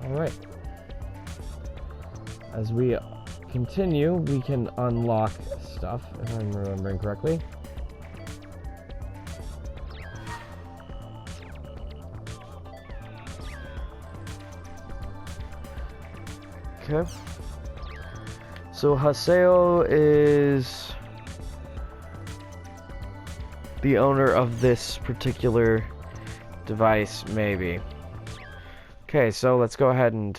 Alright. As we continue, we can unlock stuff, if I'm remembering correctly. Okay. So Haseo is the owner of this particular device, maybe. Okay, so let's go ahead and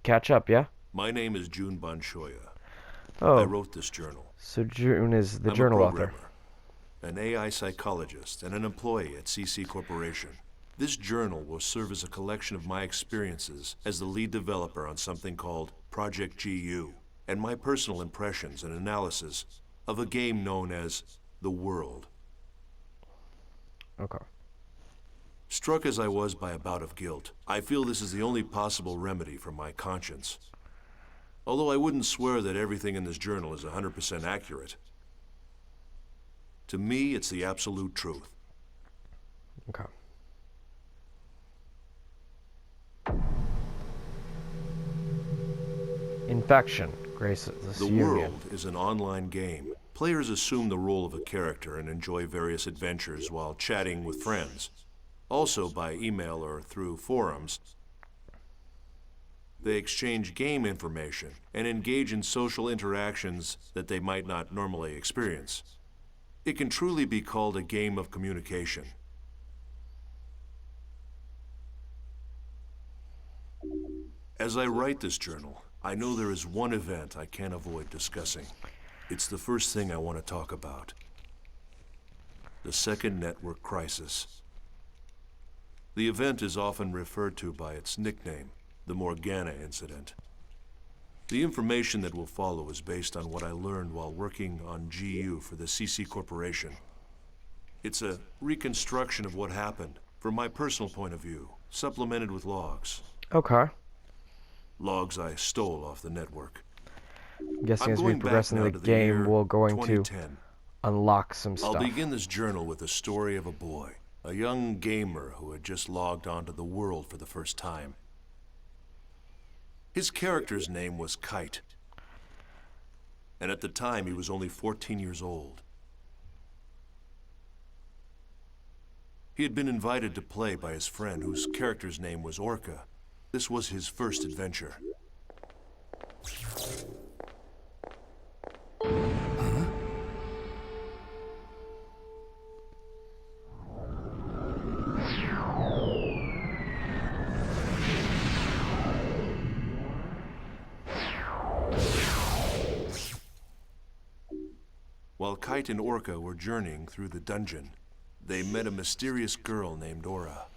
catch up, yeah? My name is Jun Banshoya. Oh. I wrote this journal. So Jun is the I'm journal a author. programmer, an AI psychologist, and an employee at CC Corporation. This journal will serve as a collection of my experiences as the lead developer on something called Project GU, and my personal impressions and analysis of a game known as The World. Okay. Struck as I was by a bout of guilt, I feel this is the only possible remedy for my conscience. Although I wouldn't swear that everything in this journal is 100% accurate. To me, it's the absolute truth. Okay. Infection. Grace The World is an online game. Players assume the role of a character and enjoy various adventures while chatting with friends. Also by email or through forums. They exchange game information and engage in social interactions that they might not normally experience. It can truly be called a game of communication. As I write this journal, I know there is one event I can't avoid discussing. It's the first thing I want to talk about. The Second Network Crisis. The event is often referred to by its nickname, the Morgana Incident. The information that will follow is based on what I learned while working on GU for the CC Corporation. It's a reconstruction of what happened, from my personal point of view, supplemented with logs. Okay. Logs I stole off the network. I'm guessing as we progress in the game, we're going to unlock some stuff. I'll begin this journal with the story of a boy, a young gamer who had just logged onto the world for the first time. His character's name was Kite, and at the time he was only 14 years old. He had been invited to play by his friend whose character's name was Orca. This was his first adventure. Huh? While Kite and Orca were journeying through the dungeon, they met a mysterious girl named Aura.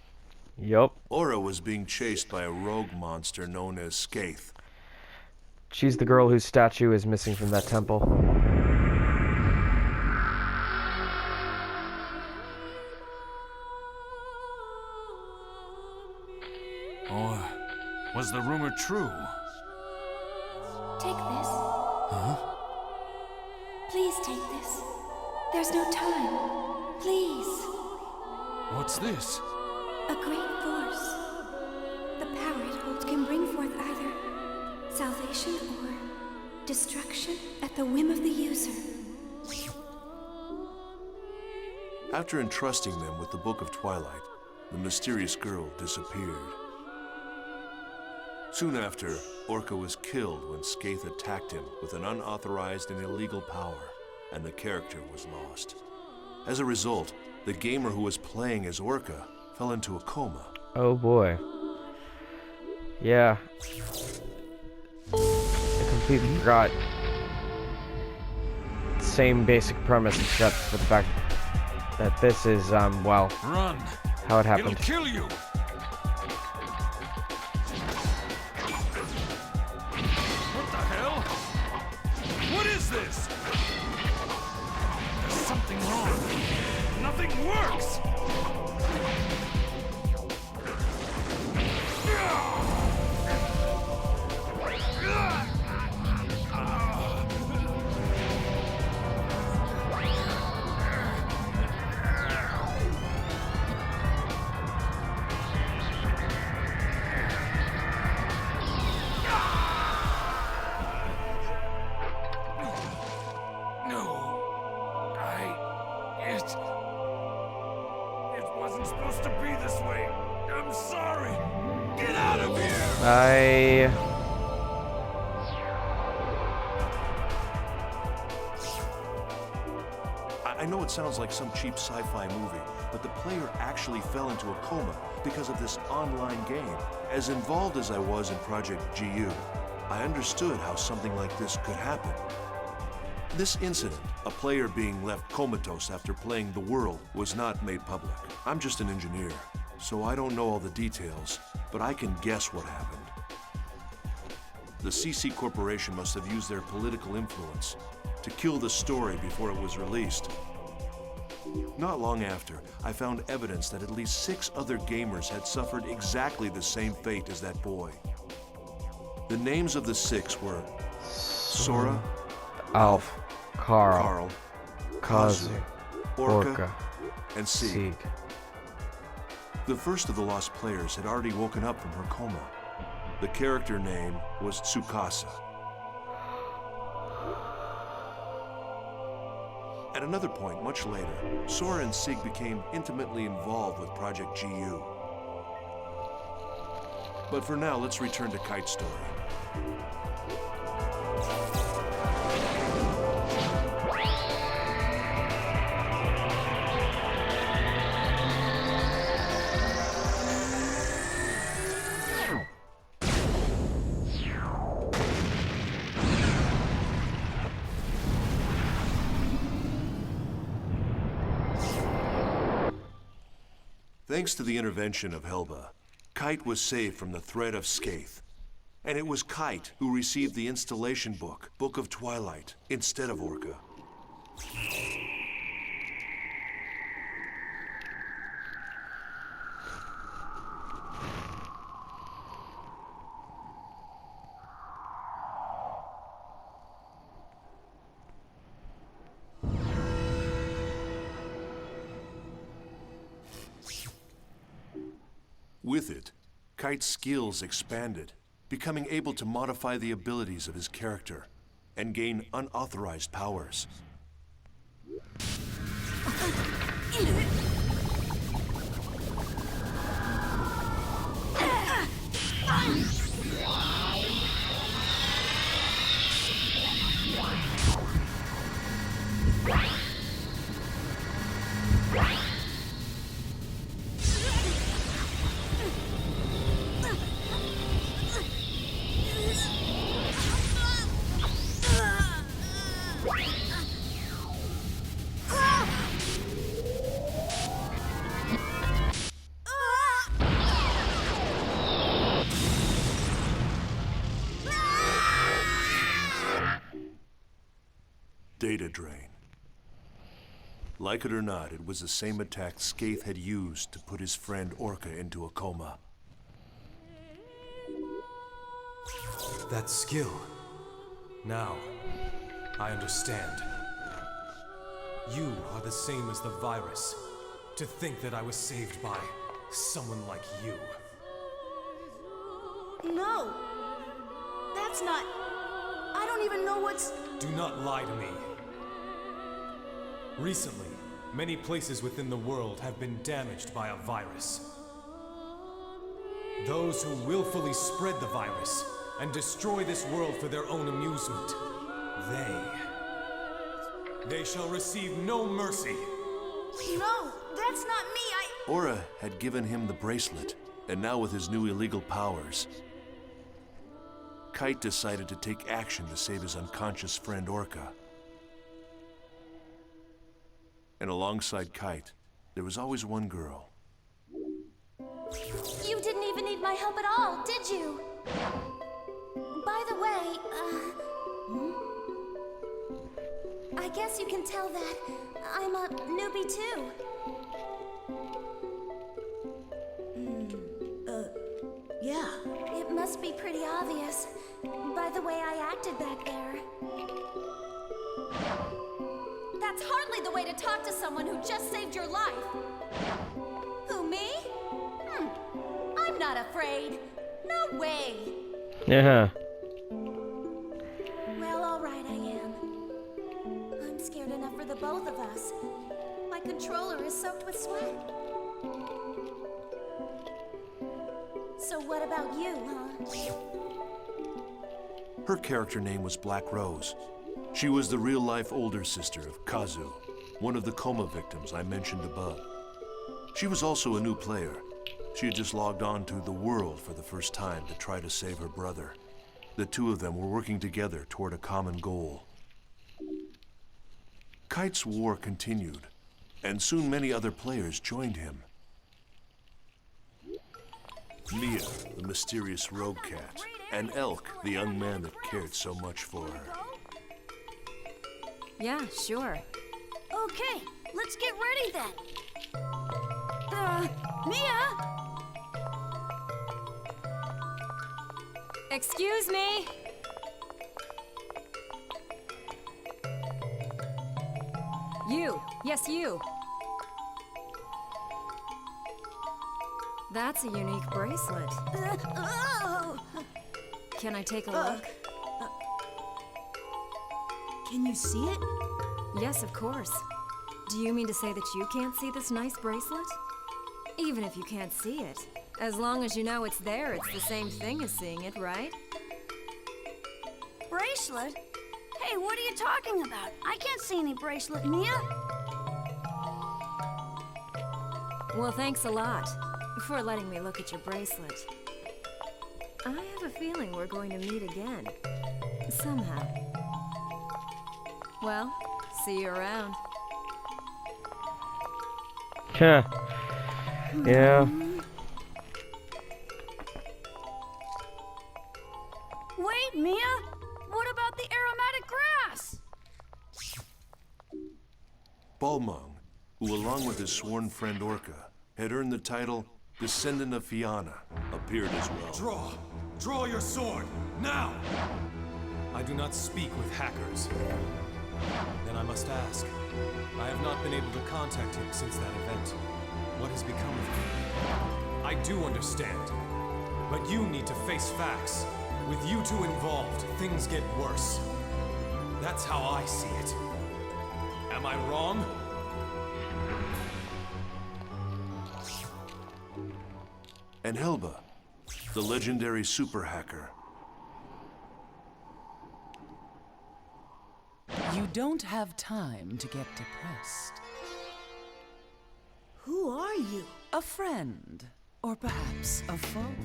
Yup. Aura was being chased by a rogue monster known as Skaith. She's the girl whose statue is missing from that temple. Or was the rumor true? Take this. Huh? Please take this. There's no time. Please. What's this? A great force. The power it holds can bring forth either salvation or destruction at the whim of the user. After entrusting them with the Book of Twilight, the mysterious girl disappeared. Soon after, Orca was killed when Skaith attacked him with an unauthorized and illegal power, and the character was lost. As a result, the gamer who was playing as Orca fell into a coma. Oh boy. Yeah. I completely forgot. Same basic premise except for the fact that this is, well, Run! how it happened. It'll kill you! What the hell? What is this? There's something wrong. Nothing works! wasn't supposed to be this way. I'm sorry. Get out of here! I know it sounds like some cheap sci-fi movie, but the player actually fell into a coma because of this online game. As involved as I was in Project GU, I understood how something like this could happen. This incident, a player being left comatose after playing The World, was not made public. I'm just an engineer, so I don't know all the details, but I can guess what happened. The CC Corporation must have used their political influence to kill the story before it was released. Not long after, I found evidence that at least 6 other gamers had suffered exactly the same fate as that boy. The names of the 6 were Sora, Alf, Carl, Carl, Kazu, Orca, and Sieg. Sieg. The first of the lost players had already woken up from her coma. The character name was Tsukasa. At another point, much later, Sora and Sieg became intimately involved with Project GU. But for now, let's return to Kite's story. Thanks to the intervention of Helba, Kite was saved from the threat of Skaith. And it was Kite who received the installation book, Book of Twilight, instead of Orca. With it, Kite's skills expanded, becoming able to modify the abilities of his character and gain unauthorized powers. Data drain. Like it or not, it was the same attack Skaith had used to put his friend Orca into a coma. That skill. Now, I understand. You are the same as the virus. To think that I was saved by someone like you. No! That's not... I don't even know what's... Do not lie to me. Recently, many places within the world have been damaged by a virus. Those who willfully spread the virus and destroy this world for their own amusement, they shall receive no mercy. No, that's not me, Aura had given him the bracelet, and now with his new illegal powers, Kite decided to take action to save his unconscious friend Orca. And alongside Kite, there was always one girl. You didn't even need my help at all, did you? By the way, I guess you can tell that I'm a newbie too. Yeah. It must be pretty obvious by the way I acted back there. That's hardly the way to talk to someone who just saved your life. Who, me? I'm not afraid. No way. Yeah. Well, all right, I am. I'm scared enough for the both of us. My controller is soaked with sweat. So what about you, huh? Her character name was Black Rose. She was the real-life older sister of Kazu, one of the coma victims I mentioned above. She was also a new player. She had just logged on to the world for the first time to try to save her brother. The two of them were working together toward a common goal. Kite's war continued, and soon many other players joined him. Mia, the mysterious rogue cat, and Elk, the young man that cared so much for her. Yeah, sure. Okay, let's get ready then. Mia? Excuse me? You. Yes, you. That's a unique bracelet. Oh! Can I take a look? Can you see it? Yes, of course. Do you mean to say that you can't see this nice bracelet? Even if you can't see it, as long as you know it's there, it's the same thing as seeing it, right? Bracelet? Hey, what are you talking about? I can't see any bracelet, Mia. Well, thanks a lot for letting me look at your bracelet. I have a feeling we're going to meet again. Somehow. Well, see you around. Huh. Yeah. Wait, Mia! What about the aromatic grass? Balmung, who along with his sworn friend Orca, had earned the title Descendant of Fianna, appeared as well. Draw! Draw your sword! Now! I do not speak with hackers. Then I must ask. I have not been able to contact him since that event. What has become of him? I do understand. But you need to face facts. With you two involved, things get worse. That's how I see it. Am I wrong? And Helba, the legendary super hacker. You don't have time to get depressed. Who are you? A friend, or perhaps a foe.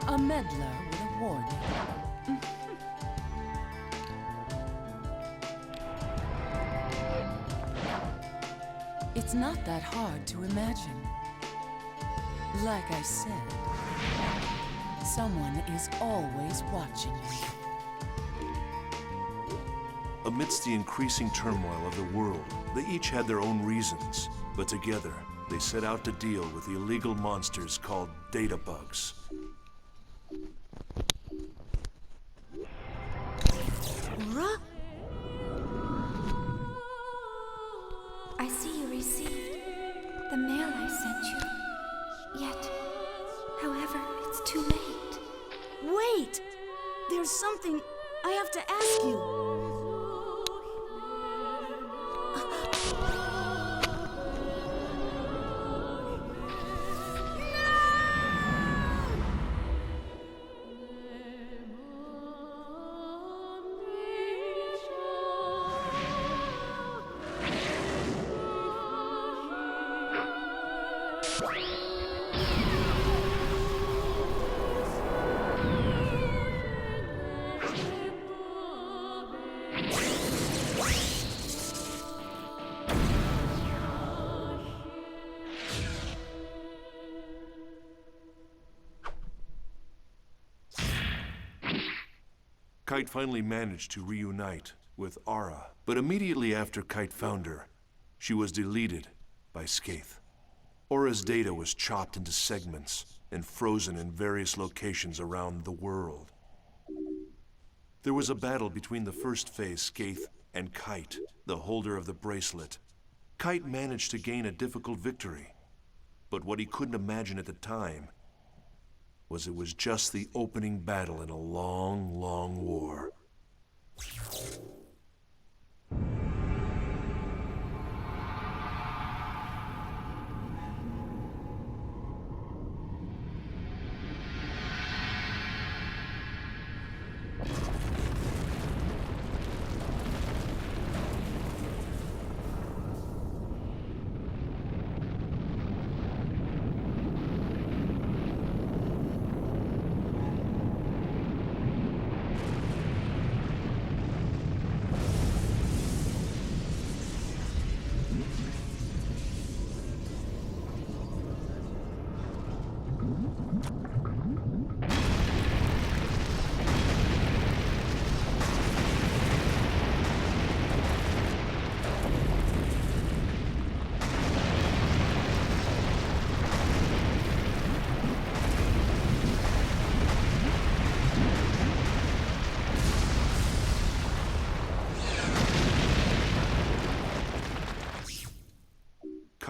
A meddler with a warning. It's not that hard to imagine. Like I said, someone is always watching you. Amidst the increasing turmoil of the world, they each had their own reasons, but together they set out to deal with the illegal monsters called data bugs. Aura? I see you received the mail I sent you. Yet, however, it's too late. Wait! There's something I have to ask you. Kite finally managed to reunite with Ara, but immediately after Kite found her, she was deleted by Skaith. Aura's data was chopped into segments and frozen in various locations around the world. There was a battle between the first phase Skaith and Kite, the holder of the bracelet. Kite managed to gain a difficult victory, but what he couldn't imagine at the time was it was just the opening battle in a long, long war.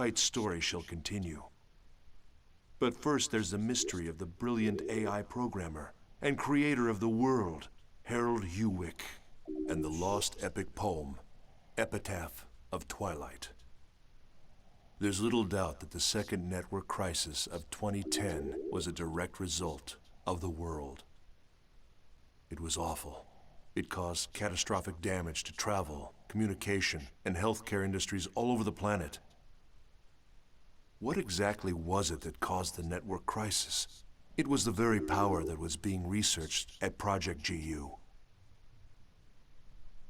Kite's story shall continue. But first, there's the mystery of the brilliant AI programmer and creator of the world, Harold Hewick, and the lost epic poem, Epitaph of Twilight. There's little doubt that the second network crisis of 2010 was a direct result of the world. It was awful. It caused catastrophic damage to travel, communication, and healthcare industries all over the planet. What exactly was it that caused the network crisis? It was the very power that was being researched at Project GU.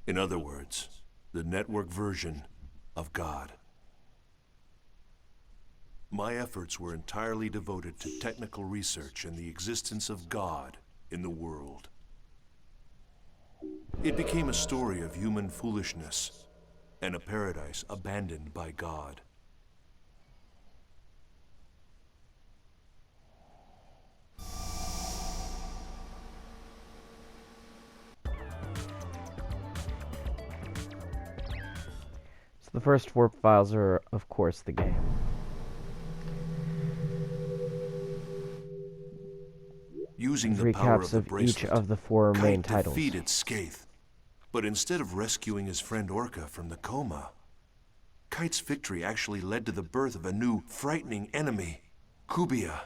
In other words, the network version of God. My efforts were entirely devoted to technical research and the existence of God in the world. It became a story of human foolishness and a paradise abandoned by God. So the first warp files are, of course, the game. Using the power Recaps of the of each bracelet, of the four main Kite titles. defeated Skaith. But instead of rescuing his friend Orca from the coma, Kite's victory actually led to the birth of a new, frightening enemy, Kubia.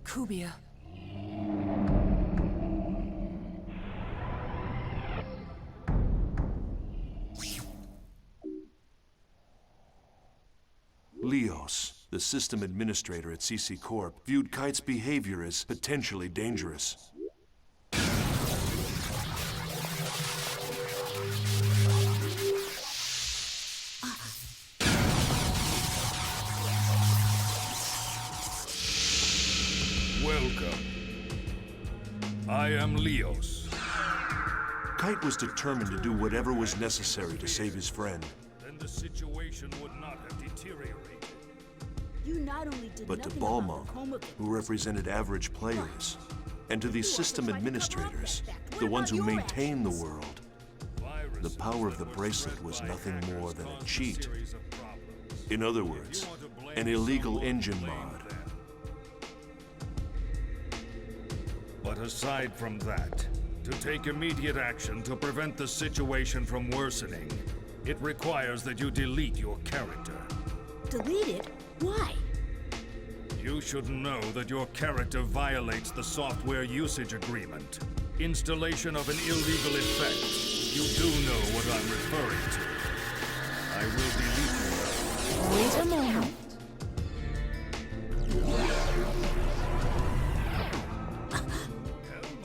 Kubia. Leos, the system administrator at CC Corp, viewed Kite's behavior as potentially dangerous. Welcome. I am Leos. Kite was determined to do whatever was necessary to save his friend. Then the situation would not have deteriorated. You not only did But to nothing about Balmung, the coma who represented average players, and to these system administrators, the ones who maintain the world, the power of the bracelet was nothing more than a cheat. In other words, an illegal engine mod. But aside from that, to take immediate action to prevent the situation from worsening, it requires that you delete your character. Delete it? Why? You should know that your character violates the software usage agreement. Installation of an illegal effect. You do know what I'm referring to. I will delete you. Wait a moment.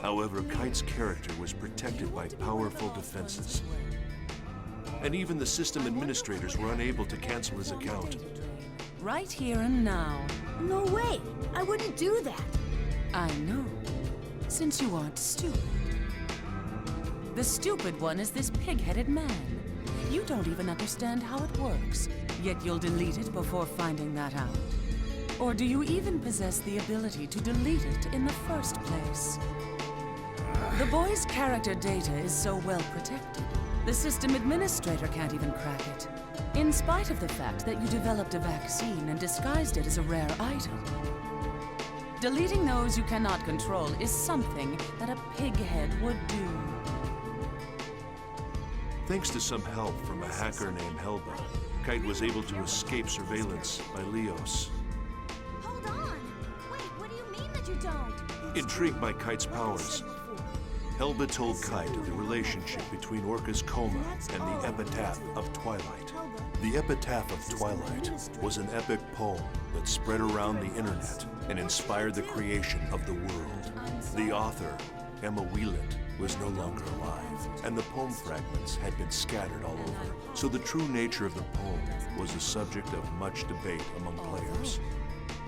However, Kite's character was protected by powerful defenses. And even the system administrators were unable to cancel his account. Right here and now. No way! I wouldn't do that! I know. Since you aren't stupid. The stupid one is this pig-headed man. You don't even understand how it works, yet you'll delete it before finding that out. Or do you even possess the ability to delete it in the first place? The boy's character data is so well protected, the system administrator can't even crack it. In spite of the fact that you developed a vaccine and disguised it as a rare item. Deleting those you cannot control is something that a pighead would do. Thanks to some help from a hacker named Helba, Kite was able to escape surveillance by Leos. Hold on! Wait, what do you mean that you don't? Intrigued by Kite's powers, Helba told Kite of the relationship between Orca's coma and the Epitaph of Twilight. The Epitaph of Twilight was an epic poem that spread around the internet and inspired the creation of the world. The author, Emma Wieland, was no longer alive, and the poem fragments had been scattered all over. So the true nature of the poem was the subject of much debate among players.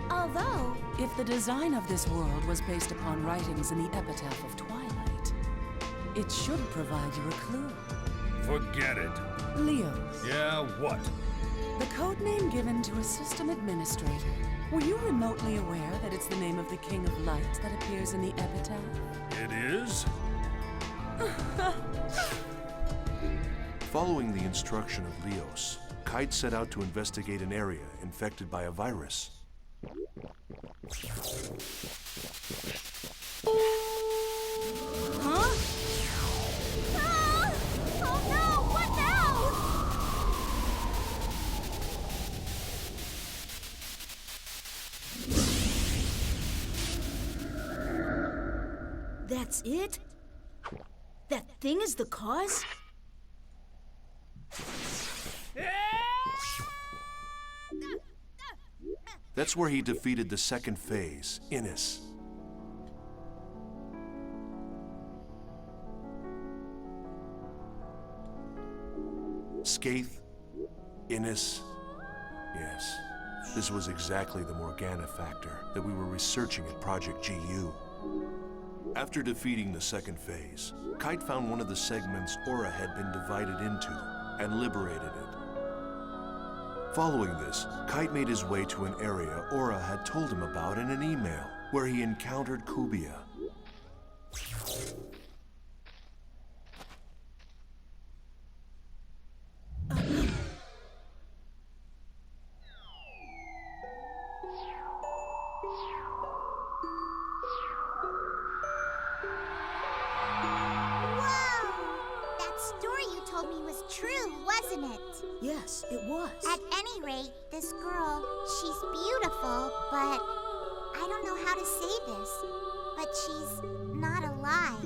Although, If the design of this world was based upon writings in the Epitaph of Twilight, it should provide you a clue. Forget it. Leo, Yeah, what? the code name given to a system administrator. Were you remotely aware that it's the name of the King of Light that appears in the Epitaph? It is? Following the instruction of Leos, Kite set out to investigate an area infected by a virus. huh? Ah! Oh no! What now? That's it? That thing is the cause? That's where he defeated the second phase, Innis. Skaith, Innis. Yes, this was exactly the Morgana factor that we were researching at Project GU. After defeating the second phase, Kite found one of the segments Aura had been divided into and liberated it. Following this, Kite made his way to an area Aura had told him about in an email, where he encountered Kubia. Yes, it was. At any rate, this girl, she's beautiful, but I don't know how to say this, but she's not alive.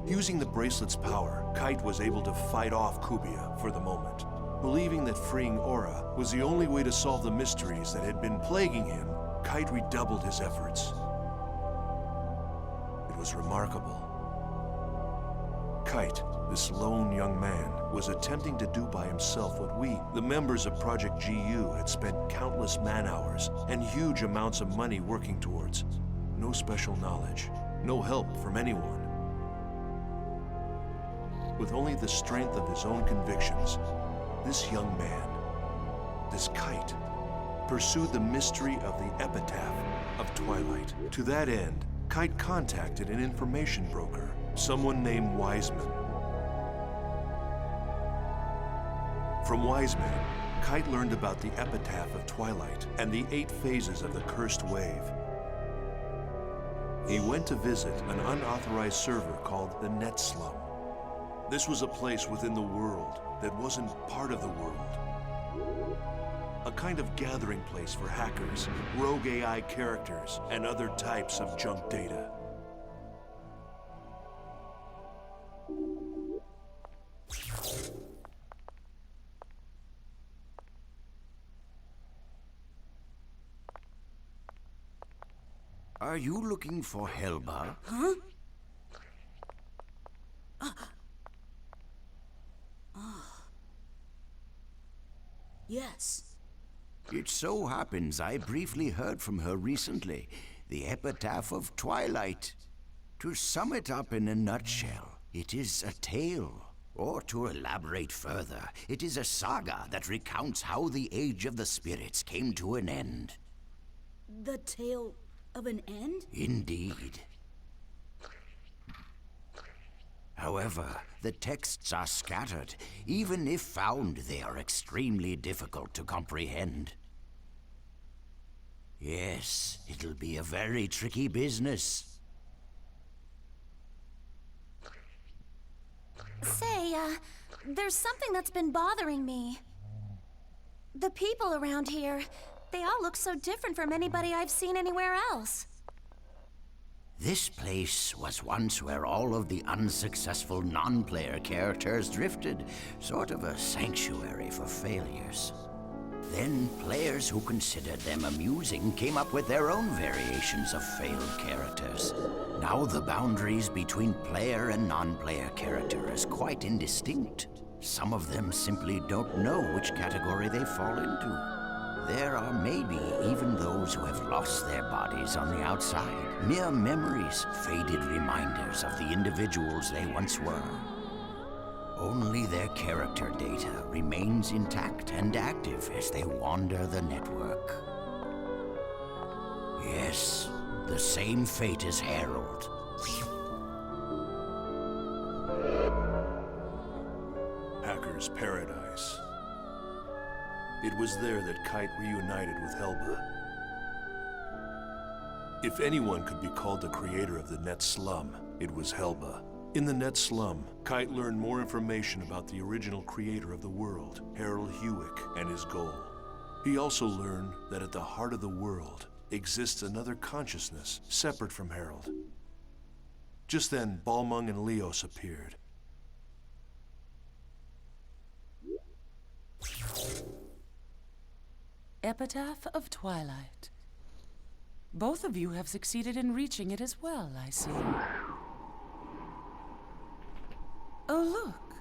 Using the bracelet's power, Kite was able to fight off Kubia for the moment. Believing that freeing Aura was the only way to solve the mysteries that had been plaguing him, Kite redoubled his efforts. It was remarkable. Kite, this lone young man, was attempting to do by himself what we, the members of Project GU, had spent countless man-hours and huge amounts of money working towards. No special knowledge, no help from anyone. With only the strength of his own convictions, this young man, this Kite, pursued the mystery of the Epitaph of Twilight. To that end, Kite contacted an information broker, someone named Wiseman. From Wiseman, Kite learned about the Epitaph of Twilight and the 8 phases of the Cursed Wave. He went to visit an unauthorized server called the Net Slum. This was a place within the world that wasn't part of the world. a kind of gathering place for hackers, rogue AI characters, and other types of junk data. Are you looking for Helba? Huh? Yes. It so happens I briefly heard from her recently. The epitaph of Twilight. To sum it up in a nutshell, it is a tale. Or to elaborate further, it is a saga that recounts how the Age of the Spirits came to an end. The tale of an end? Indeed. However, the texts are scattered. Even if found, they are extremely difficult to comprehend. Yes, it'll be a very tricky business. Say, there's something that's been bothering me. The people around here, they all look so different from anybody I've seen anywhere else. This place was once where all of the unsuccessful non-player characters drifted, sort of a sanctuary for failures. Then players who considered them amusing came up with their own variations of failed characters. Now the boundaries between player and non-player character is quite indistinct. Some of them simply don't know which category they fall into. There are maybe even those who have lost their bodies on the outside. Mere memories, faded reminders of the individuals they once were. Only their character data remains intact and active as they wander the network. Yes, the same fate as Harold. Hacker's Paradise. It was there that Kite reunited with Helba. If anyone could be called the creator of the Net Slum, it was Helba. In the Net Slum, Kite learned more information about the original creator of the world, Harold Hewick, and his goal. He also learned that at the heart of the world exists another consciousness separate from Harold. Just then, Balmung and Leos appeared. Epitaph of Twilight. Both of you have succeeded in reaching it as well, I see. Oh, look.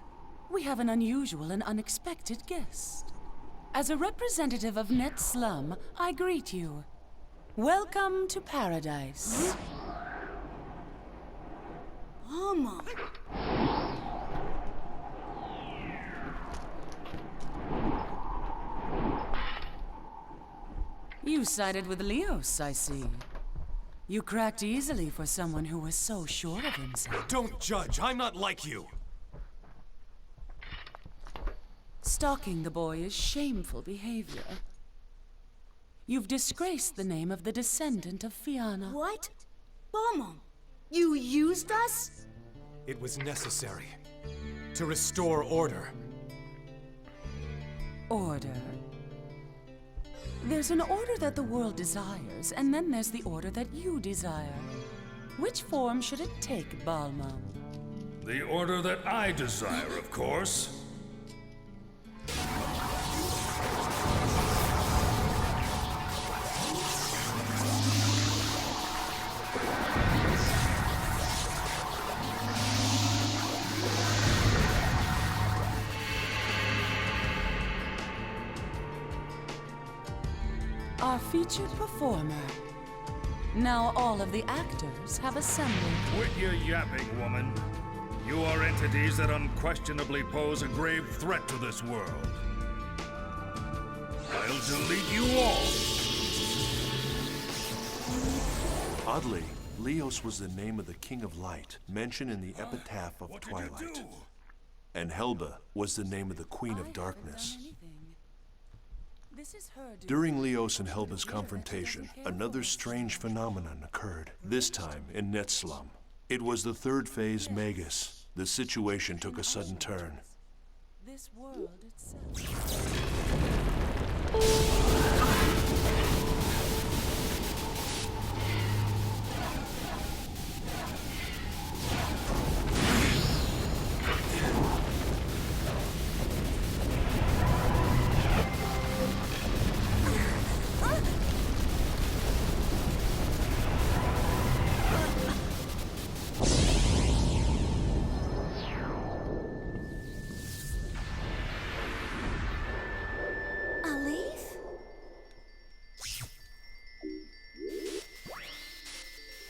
We have an unusual and unexpected guest. As a representative of Net Slum, I greet you. Welcome to Paradise. Mama. You sided with Leos, I see. You cracked easily for someone who was so sure of himself. Don't judge. I'm not like you. Stalking the boy is shameful behavior. You've disgraced the name of the descendant of Fianna. What? Balmung, you used us? It was necessary. To restore order. Order. There's an order that the world desires, and then there's the order that you desire. Which form should it take, Balmung? The order that I desire, of course. Our featured performer. Now all of the actors have assembled. Quit your yapping, woman. You are entities that unquestionably pose a grave threat to this world. I'll delete you all. Oddly, Leos was the name of the King of Light, mentioned in the epitaph of Twilight. And Helba was the name of the Queen of Darkness. During Leos and Helba's confrontation, another strange phenomenon occurred, this time in Net Slum. It was the third phase Magus. The situation took a sudden turn. This world itself.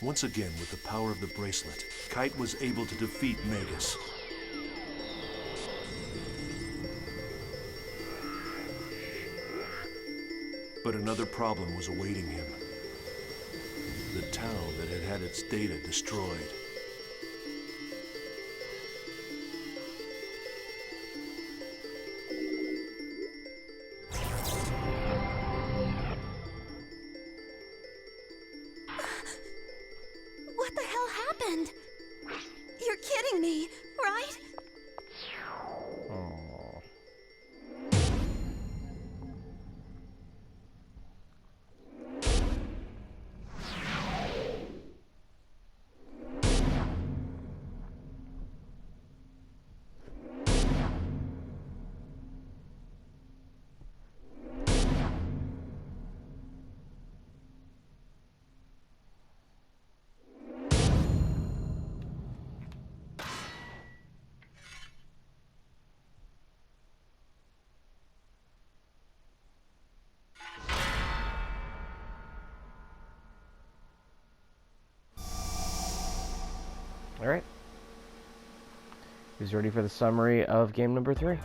Once again, with the power of the bracelet, Kite was able to defeat Magus. But another problem was awaiting him. The town that had had its data destroyed. What the hell happened? You're kidding me, right? Oh. All right. Who's ready for the summary of game number 3?